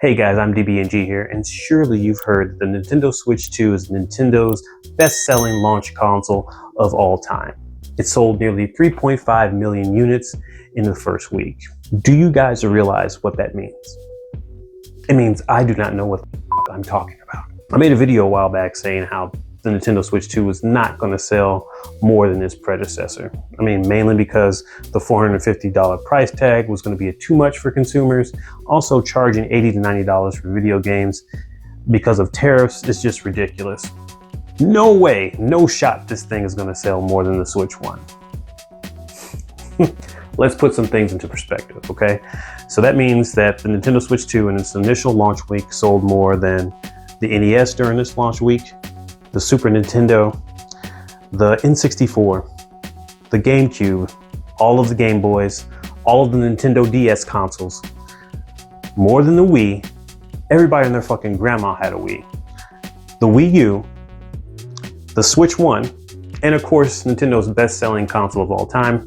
Hey guys, I'm DBNG here, and surely you've heard that the Nintendo Switch 2 is Nintendo's best-selling launch console of all time. It sold nearly 3.5 million units in the first week. Do you guys realize what that means? It means I do not know what the f I'm talking about. I made a video a while back saying how the Nintendo Switch 2 was not going to sell more than its predecessor. I mean, mainly because the $450 price tag was going to be too much for consumers. Also, charging $80 to $90 for video games because of tariffs is just ridiculous. No way, no shot this thing is going to sell more than the Switch 1. Let's put some things into perspective, okay? So that means that the Nintendo Switch 2 in its initial launch week sold more than the NES during this launch week, the Super Nintendo, the N64, the GameCube, all of the Game Boys, all of the Nintendo DS consoles, more than the Wii. Everybody and their fucking grandma had a Wii. The Wii U, the Switch 1, and of course, Nintendo's best-selling console of all time,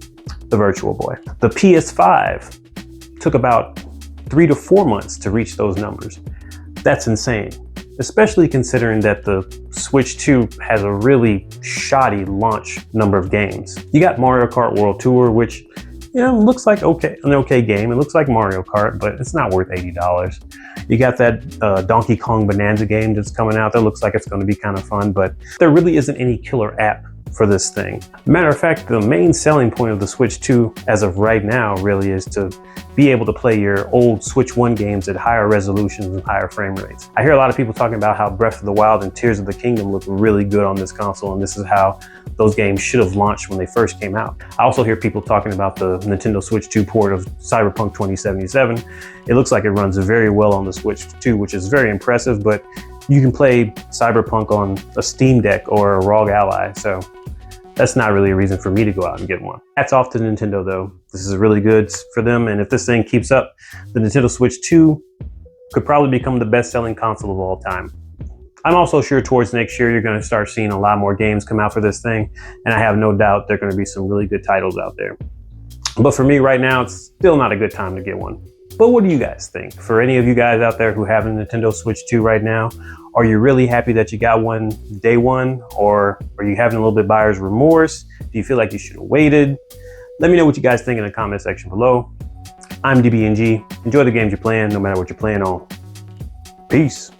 the Virtual Boy. The PS5 took about 3 to 4 months to reach those numbers. That's insane, especially considering that the Switch 2 has a really shoddy launch number of games. You got Mario Kart World Tour, which, looks like an okay game. It looks like Mario Kart, but it's not worth $80. You got that Donkey Kong Bonanza game that's coming out that looks like it's going to be kind of fun, but there really isn't any killer app for this thing. Matter of fact, the main selling point of the Switch 2 as of right now really is to be able to play your old Switch 1 games at higher resolutions and higher frame rates. I hear a lot of people talking about how Breath of the Wild and Tears of the Kingdom look really good on this console, and this is how those games should have launched when they first came out. I also hear people talking about the Nintendo Switch 2 port of Cyberpunk 2077. It looks like it runs very well on the Switch 2, which is very impressive, but you can play Cyberpunk on a Steam Deck or a ROG Ally, so that's not really a reason for me to go out and get one. Hats off to Nintendo though. This is really good for them, and if this thing keeps up, the Nintendo Switch 2 could probably become the best-selling console of all time. I'm also sure towards next year you're going to start seeing a lot more games come out for this thing, and I have no doubt there are going to be some really good titles out there. But for me right now, it's still not a good time to get one. But what do you guys think? For any of you guys out there who have a Nintendo Switch 2 right now, are you really happy that you got one day one? Or are you having a little bit buyer's remorse? Do you feel like you should have waited? Let me know what you guys think in the comment section below. I'm DBNG. Enjoy the games you're playing, no matter what you're playing on. Peace.